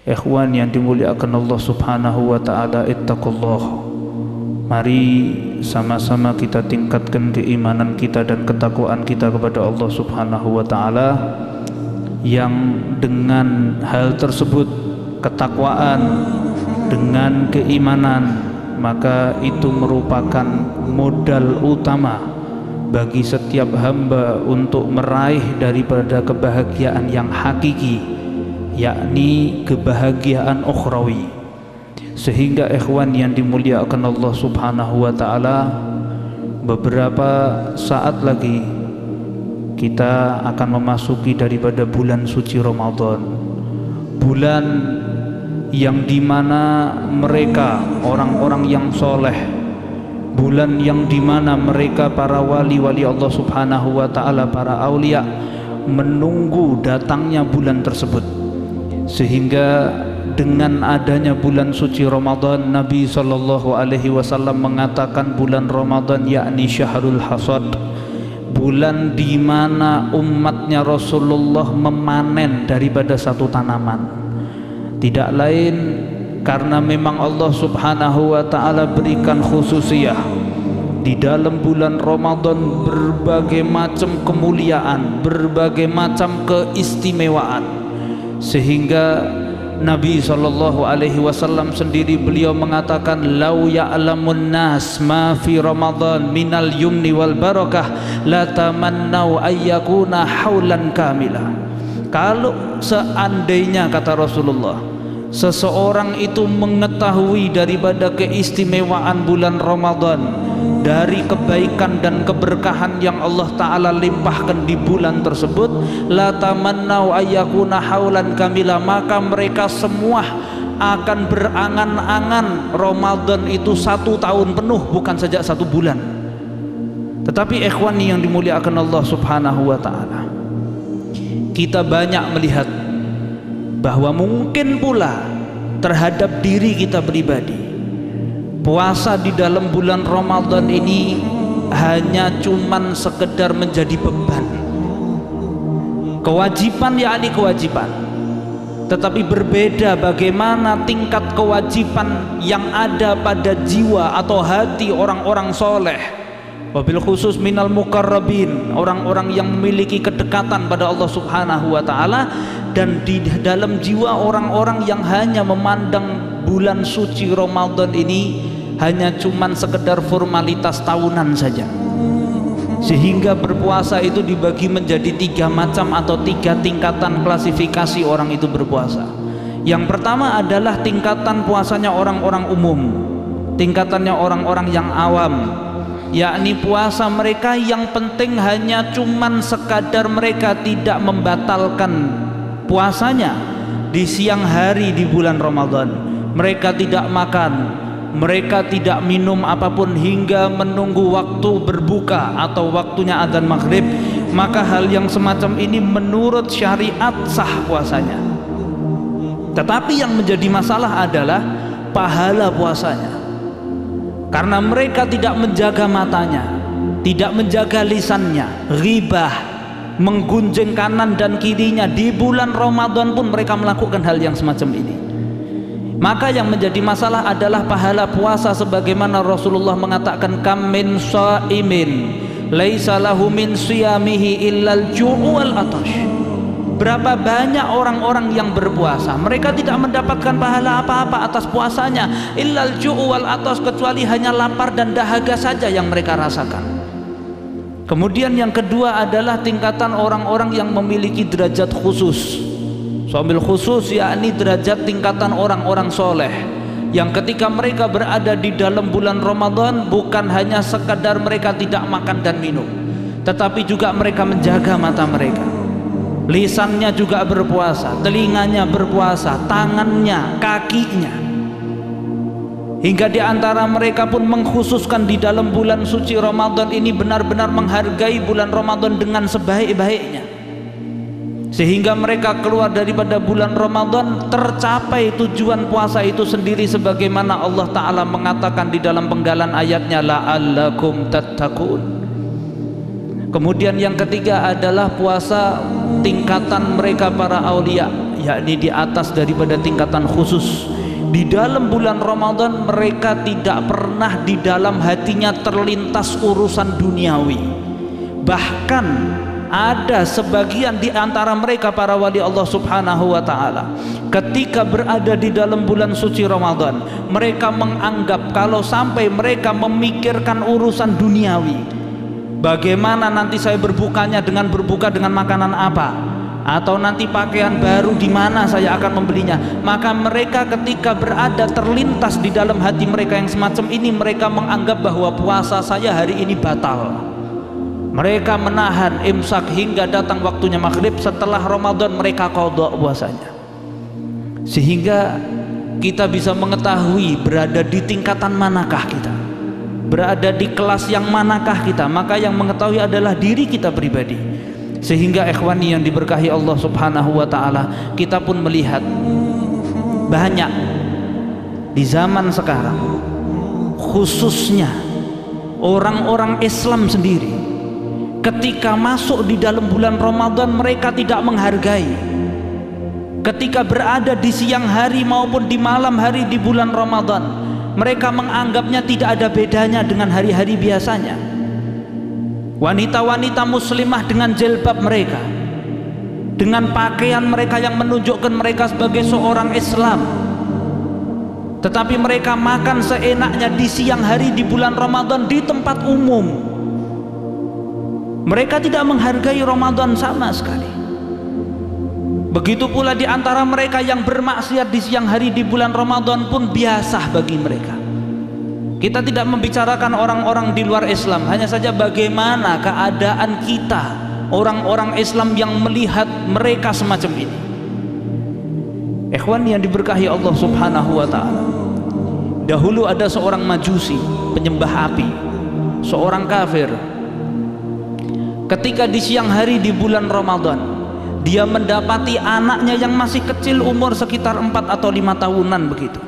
Ikhwan yang dimuliakan Allah Subhanahu wa taala, ittaqullah. Mari sama-sama kita tingkatkan keimanan kita dan ketakwaan kita kepada Allah Subhanahu wa taala, yang dengan hal tersebut, ketakwaan dengan keimanan, maka itu merupakan modal utama bagi setiap hamba untuk meraih daripada kebahagiaan yang hakiki, yakni kebahagiaan ukhrawi. Sehingga ikhwan yang dimuliakan Allah Subhanahu wa taala, beberapa saat lagi kita akan memasuki daripada bulan suci Ramadan, bulan yang dimana mereka orang-orang yang soleh, bulan yang dimana mereka para wali-wali Allah Subhanahu wa ta'ala, para aulia, menunggu datangnya bulan tersebut. Sehingga dengan adanya bulan suci Ramadan, Nabi SAW mengatakan bulan Ramadan yakni syahrul hasad, bulan dimana umatnya Rasulullah memanen daripada satu tanaman. Tidak lain karena memang Allah Subhanahu wa ta'ala berikan khususiyah di dalam bulan Ramadan, berbagai macam kemuliaan, berbagai macam keistimewaan, sehingga Nabi SAW sendiri beliau mengatakan, lau ya'lamun nas ma fi Ramadan minal yumni wal barakah la tamannau ayyakuna haulan kamila. Kalau seandainya, kata Rasulullah, seseorang itu mengetahui daripada keistimewaan bulan Ramadan, dari kebaikan dan keberkahan yang Allah Ta'ala limpahkan di bulan tersebut, la tamannau ayyakuna haulan kamila, maka mereka semua akan berangan-angan Ramadan itu 1 tahun penuh, bukan saja 1 bulan. Tetapi ikhwani yang dimuliakan Allah Subhanahu wa ta'ala, kita banyak melihat bahwa mungkin pula terhadap diri kita pribadi, puasa di dalam bulan Ramadan ini hanya cuman sekedar menjadi beban, kewajiban, yakni kewajiban. Tetapi berbeda bagaimana tingkat kewajiban yang ada pada jiwa atau hati orang-orang soleh, wabil khusus minal muqarrabin, orang-orang yang memiliki kedekatan pada Allah Subhanahu wa ta'ala, dan di dalam jiwa orang-orang yang hanya memandang bulan suci Ramadan ini hanya cuman sekedar formalitas tahunan saja. Sehingga berpuasa itu dibagi menjadi 3 macam atau 3 tingkatan klasifikasi orang itu berpuasa. Yang pertama adalah tingkatan puasanya orang-orang umum, tingkatannya orang-orang yang awam, yakni puasa mereka yang penting hanya cuman sekadar mereka tidak membatalkan puasanya di siang hari di bulan Ramadan. Mereka tidak makan, mereka tidak minum apapun hingga menunggu waktu berbuka atau waktunya adzan maghrib. Maka hal yang semacam ini menurut syariat sah puasanya. Tetapi yang menjadi masalah adalah pahala puasanya, karena mereka tidak menjaga matanya, tidak menjaga lisannya, ghibah, menggunjing kanan dan kirinya. Di bulan Ramadan pun mereka melakukan hal yang semacam ini. Maka yang menjadi masalah adalah pahala puasa, sebagaimana Rasulullah mengatakan, kam min shaimin laisa lahu min siyamihi illal ju'u wal atash. Berapa banyak orang-orang yang berpuasa, mereka tidak mendapatkan pahala apa-apa atas puasanya, illal ju'u wal atash, kecuali hanya lapar dan dahaga saja yang mereka rasakan. Kemudian yang kedua adalah tingkatan orang-orang yang memiliki derajat khusus. Sambil khusus yakni derajat tingkatan orang-orang soleh, yang ketika mereka berada di dalam bulan Ramadan bukan hanya sekadar mereka tidak makan dan minum, tetapi juga mereka menjaga mata mereka, lisannya juga berpuasa, telinganya berpuasa, tangannya, kakinya, hingga di antara mereka pun mengkhususkan di dalam bulan suci Ramadan ini benar-benar menghargai bulan Ramadan dengan sebaik-baiknya, sehingga mereka keluar daripada bulan Ramadan tercapai tujuan puasa itu sendiri, sebagaimana Allah Ta'ala mengatakan di dalam penggalan ayatnya, la'allakum tattaqun. Kemudian yang ketiga adalah puasa tingkatan mereka para aulia, yakni di atas daripada tingkatan khusus. Di dalam bulan Ramadan mereka tidak pernah di dalam hatinya terlintas urusan duniawi. Bahkan ada sebagian di antara mereka para wali Allah Subhanahu wa ta'ala, ketika berada di dalam bulan suci Ramadan, mereka menganggap kalau sampai mereka memikirkan urusan duniawi, bagaimana nanti saya berbukanya, dengan berbuka dengan makanan apa, atau nanti pakaian baru di mana saya akan membelinya, maka mereka ketika berada terlintas di dalam hati mereka yang semacam ini, mereka menganggap bahwa puasa saya hari ini batal. Mereka menahan imsak hingga datang waktunya maghrib. Setelah Ramadan mereka qadha puasanya. Sehingga kita bisa mengetahui berada di tingkatan manakah kita, berada di kelas yang manakah kita. Maka yang mengetahui adalah diri kita pribadi. Sehingga ikhwani yang diberkahi Allah Subhanahu wa ta'ala, kita pun melihat banyak di zaman sekarang, khususnya orang-orang Islam sendiri, ketika masuk di dalam bulan Ramadan mereka tidak menghargai. Ketika berada di siang hari maupun di malam hari di bulan Ramadan, mereka menganggapnya tidak ada bedanya dengan hari-hari biasanya. Wanita-wanita muslimah dengan jilbab mereka, dengan pakaian mereka yang menunjukkan mereka sebagai seorang Islam, tetapi mereka makan seenaknya di siang hari di bulan Ramadan di tempat umum. Mereka tidak menghargai Ramadan sama sekali. Begitu pula di antara mereka yang bermaksiat di siang hari di bulan Ramadan pun biasa bagi mereka. Kita tidak membicarakan orang-orang di luar Islam, hanya saja bagaimana keadaan kita, orang-orang Islam yang melihat mereka semacam ini. Ikhwan yang diberkahi Allah Subhanahu wa ta'ala, dahulu ada seorang majusi, penyembah api, seorang kafir. Ketika di siang hari di bulan Ramadan, dia mendapati anaknya yang masih kecil, umur sekitar 4 atau 5 tahunan begitu.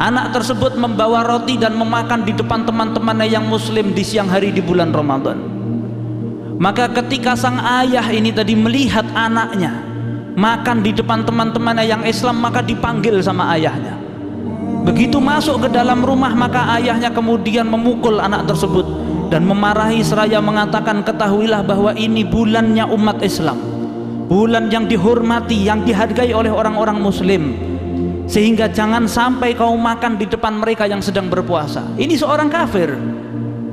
Anak tersebut membawa roti dan memakan di depan teman-temannya yang muslim di siang hari di bulan Ramadan. Maka ketika sang ayah ini tadi melihat anaknya makan di depan teman-temannya yang Islam, maka dipanggil sama ayahnya. Begitu masuk ke dalam rumah, maka ayahnya kemudian memukul anak tersebut dan memarahi seraya mengatakan, ketahuilah bahwa ini bulannya umat Islam, bulan yang dihormati, yang dihargai oleh orang-orang muslim, sehingga jangan sampai kau makan di depan mereka yang sedang berpuasa. Ini seorang kafir,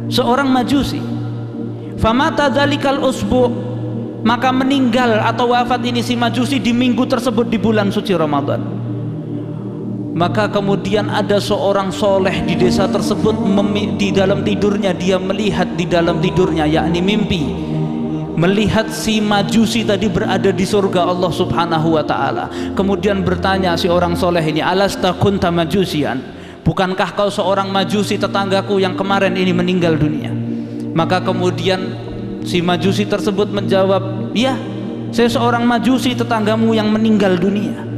seorang majusi. Famata dzalikal usbu', maka meninggal atau wafat ini si majusi di minggu tersebut di bulan suci Ramadan. Maka kemudian ada seorang soleh di desa tersebut, di dalam tidurnya dia melihat, di dalam tidurnya yakni mimpi, melihat si majusi tadi berada di surga Allah Subhanahu wa ta'ala. Kemudian bertanya si orang soleh ini, alasta kunta majusian, bukankah kau seorang majusi tetanggaku yang kemarin ini meninggal dunia? Maka kemudian si majusi tersebut menjawab, ya, saya seorang majusi tetanggamu yang meninggal dunia.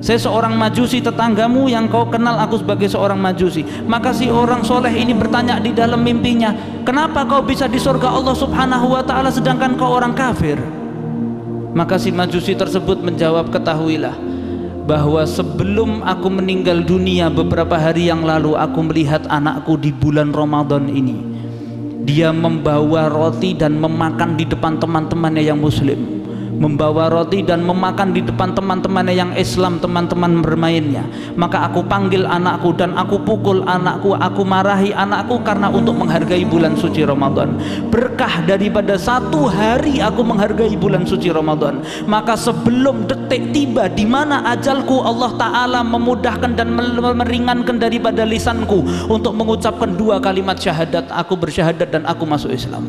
Saya seorang majusi tetanggamu yang kau kenal aku sebagai seorang majusi. Maka si orang soleh ini bertanya di dalam mimpinya, kenapa kau bisa di surga Allah Subhanahu wa ta'ala sedangkan kau orang kafir? Maka si majusi tersebut menjawab, ketahuilah bahwa sebelum aku meninggal dunia beberapa hari yang lalu, aku melihat anakku di bulan Ramadan ini, dia membawa roti dan memakan di depan teman-temannya yang muslim, membawa roti dan memakan di depan teman-temannya yang Islam, teman-teman bermainnya. Maka aku panggil anakku dan aku pukul anakku, aku marahi anakku karena untuk menghargai bulan suci Ramadan. Berkah daripada satu hari aku menghargai bulan suci Ramadan, maka sebelum detik tiba di mana ajalku, Allah Ta'ala memudahkan dan meringankan daripada lisanku untuk mengucapkan 2 kalimat syahadat, aku bersyahadat dan aku masuk Islam.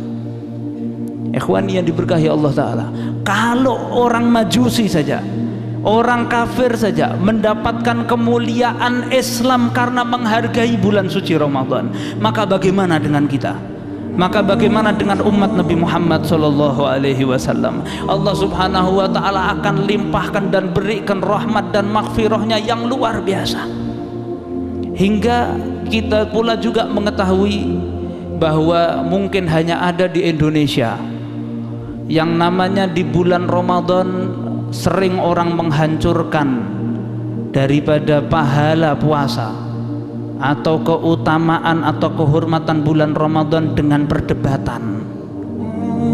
Ikhwani yang diberkahi Allah Ta'ala, kalau orang majusi saja, orang kafir saja mendapatkan kemuliaan Islam karena menghargai bulan suci Ramadan, maka bagaimana dengan kita? Maka bagaimana dengan umat Nabi Muhammad Sallallahu Alaihi Wasallam? Allah Subhanahu Wa Ta'ala akan limpahkan dan berikan rahmat dan maghfirahnya yang luar biasa, hingga kita pula juga mengetahui bahwa mungkin hanya ada di Indonesia yang namanya di bulan Ramadan sering orang menghancurkan daripada pahala puasa atau keutamaan atau kehormatan bulan Ramadan dengan perdebatan.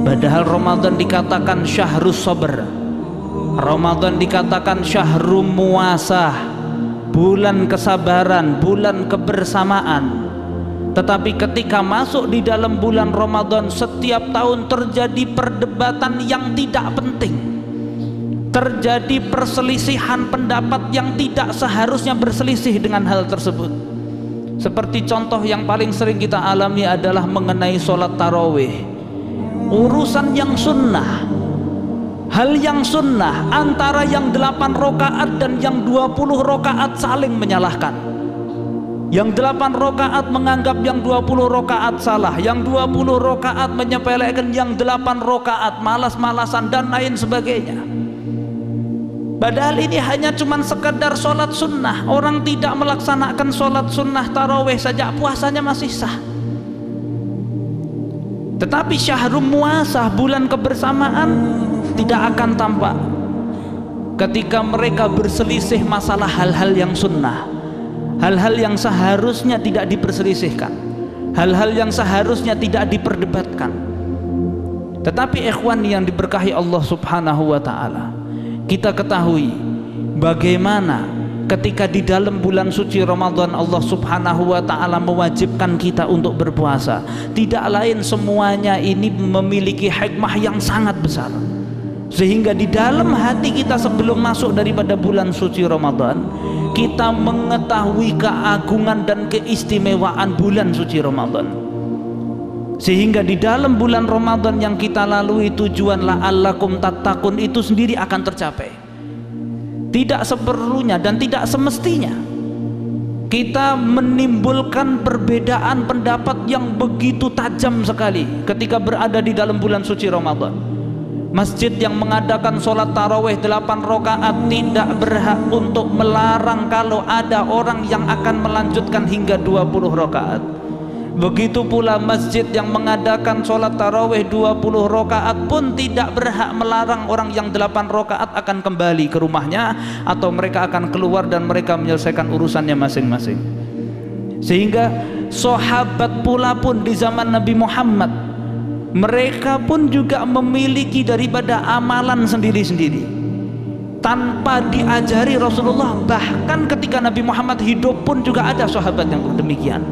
Padahal Ramadan dikatakan syahrus sabr, Ramadan dikatakan syahrul muasah, bulan kesabaran, bulan kebersamaan. Tetapi ketika masuk di dalam bulan Ramadan, setiap tahun terjadi perdebatan yang tidak penting, terjadi perselisihan pendapat yang tidak seharusnya berselisih dengan hal tersebut. Seperti contoh yang paling sering kita alami adalah mengenai sholat tarawih, urusan yang sunnah, hal yang sunnah antara yang 8 rakaat dan yang 20 rakaat saling menyalahkan. Yang 8 rakaat menganggap yang 20 rakaat salah, yang 20 rakaat menyepelekan yang 8 rakaat, malas-malasan dan lain sebagainya. Padahal ini hanya cuman sekedar sholat sunnah. Orang tidak melaksanakan sholat sunnah tarawih saja puasanya masih sah. Tetapi syahrul muasah, bulan kebersamaan, tidak akan tampak ketika mereka berselisih masalah hal-hal yang sunnah, hal-hal yang seharusnya tidak diperselisihkan, hal-hal yang seharusnya tidak diperdebatkan. Tetapi ikhwan yang diberkahi Allah subhanahu wa ta'ala, kita ketahui bagaimana ketika di dalam bulan suci Ramadan Allah subhanahu wa ta'ala mewajibkan kita untuk berpuasa. Tidak lain, semuanya ini memiliki hikmah yang sangat besar, sehingga di dalam hati kita sebelum masuk daripada bulan suci Ramadan, kita mengetahui keagungan dan keistimewaan bulan suci Ramadan, sehingga di dalam bulan Ramadan yang kita lalui, tujuan la'allakum tattaqun itu sendiri akan tercapai. Tidak seperlunya dan tidak semestinya kita menimbulkan perbedaan pendapat yang begitu tajam sekali ketika berada di dalam bulan suci Ramadan. Masjid yang mengadakan sholat tarawih 8 rakaat tidak berhak untuk melarang kalau ada orang yang akan melanjutkan hingga 20 rakaat. Begitu pula masjid yang mengadakan sholat tarawih 20 rakaat pun tidak berhak melarang orang yang 8 rakaat akan kembali ke rumahnya, atau mereka akan keluar dan mereka menyelesaikan urusannya masing-masing. Sehingga sahabat pula pun di zaman Nabi Muhammad, mereka pun juga memiliki daripada amalan sendiri-sendiri tanpa diajari Rasulullah. Bahkan ketika Nabi Muhammad hidup pun juga ada sahabat yang demikian.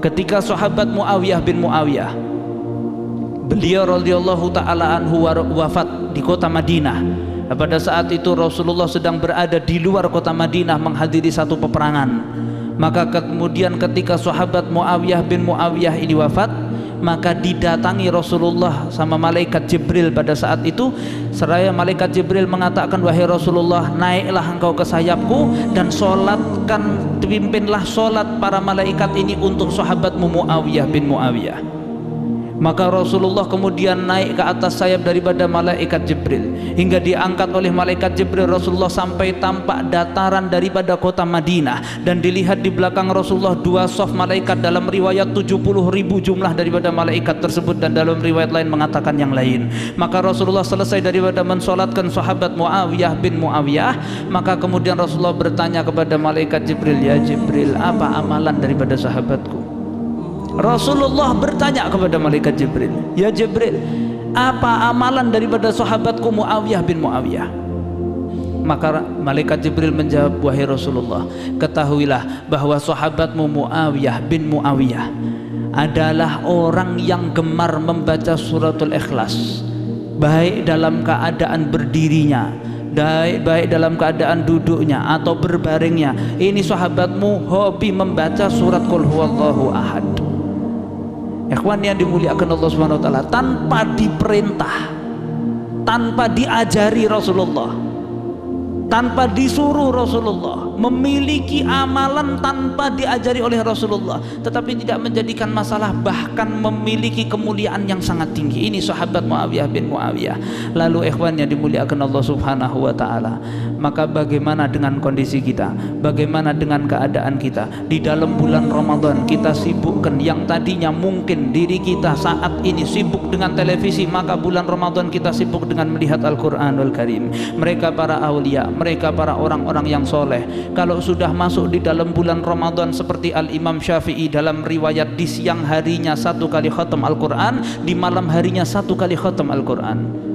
Ketika sahabat Muawiyah bin Muawiyah, beliau radhiyallahu ta'ala anhu wafat di kota Madinah. Pada saat itu Rasulullah sedang berada di luar kota Madinah menghadiri satu peperangan. Maka kemudian ketika sahabat Muawiyah bin Muawiyah ini wafat, maka didatangi Rasulullah sama malaikat Jibril pada saat itu. Seraya malaikat Jibril mengatakan, wahai Rasulullah, naiklah engkau ke sayapku dan sholatkan, pimpinlah sholat para malaikat ini untuk sahabatmu Muawiyah bin Muawiyah. Maka Rasulullah kemudian naik ke atas sayap daripada malaikat Jibril hingga diangkat oleh malaikat Jibril. Rasulullah sampai tampak dataran daripada kota Madinah, dan dilihat di belakang Rasulullah 2 saf malaikat. Dalam riwayat 70.000 jumlah daripada malaikat tersebut, dan dalam riwayat lain mengatakan yang lain. Maka Rasulullah selesai daripada mensolatkan sahabat Muawiyah bin Muawiyah, maka kemudian Rasulullah bertanya kepada malaikat Jibril, ya Jibril, apa amalan daripada sahabatku? Rasulullah bertanya kepada malaikat Jibril, ya Jibril, apa amalan daripada sahabatku Muawiyah bin Muawiyah? Maka malaikat Jibril menjawab, wahai Rasulullah, ketahuilah bahwa sahabatmu Muawiyah bin Muawiyah adalah orang yang gemar membaca suratul Ikhlas, baik dalam keadaan berdirinya, baik dalam keadaan duduknya atau berbaringnya. Ini sahabatmu hobi membaca surat Qul Huwallahu Ahad. Ikhwan yang dimuliakan Allah Subhanahu wa taala, tanpa diperintah, tanpa diajari Rasulullah, tanpa disuruh Rasulullah, memiliki amalan tanpa diajari oleh Rasulullah, tetapi tidak menjadikan masalah, bahkan memiliki kemuliaan yang sangat tinggi. Ini sahabat Muawiyah bin Muawiyah. Lalu ikhwan yang dimuliakan Allah Subhanahu wa taala, maka bagaimana dengan kondisi kita? Bagaimana dengan keadaan kita di dalam bulan Ramadan? Kita sibukkan yang tadinya mungkin diri kita saat ini sibuk dengan televisi, maka bulan Ramadan kita sibuk dengan melihat Al-Qur'anul Karim. Mereka para aulia, mereka para orang-orang yang soleh, kalau sudah masuk di dalam bulan Ramadan, seperti Al-Imam Syafi'i dalam riwayat, di siang harinya 1 kali khatam Al-Quran, di malam harinya 1 kali khatam Al-Quran.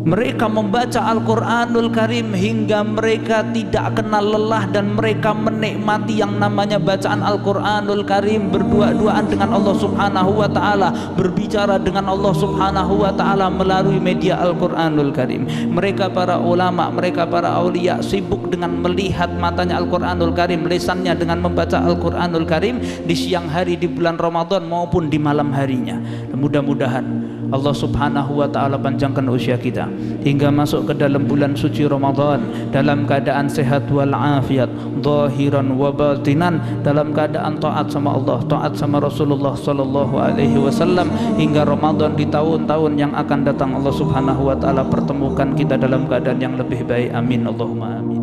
Mereka membaca Al-Quranul Karim hingga mereka tidak kenal lelah, dan mereka menikmati yang namanya bacaan Al-Quranul Karim, berdua-duaan dengan Allah Subhanahu wa ta'ala, berbicara dengan Allah Subhanahu wa ta'ala melalui media Al-Quranul Karim. Mereka para ulama, mereka para aulia sibuk dengan melihat matanya Al-Quranul Karim, lisannya dengan membaca Al-Quranul Karim di siang hari di bulan Ramadan maupun di malam harinya. Mudah-mudahan Allah Subhanahu wa ta'ala panjangkan usia kita hingga masuk ke dalam bulan suci Ramadan dalam keadaan sehat walafiat, zahiran wa batinan, dalam keadaan taat sama Allah, taat sama Rasulullah sallallahu alaihi wasallam, hingga Ramadan di tahun-tahun yang akan datang Allah Subhanahu wa ta'ala pertemukan kita dalam keadaan yang lebih baik. Amin Allahumma amin.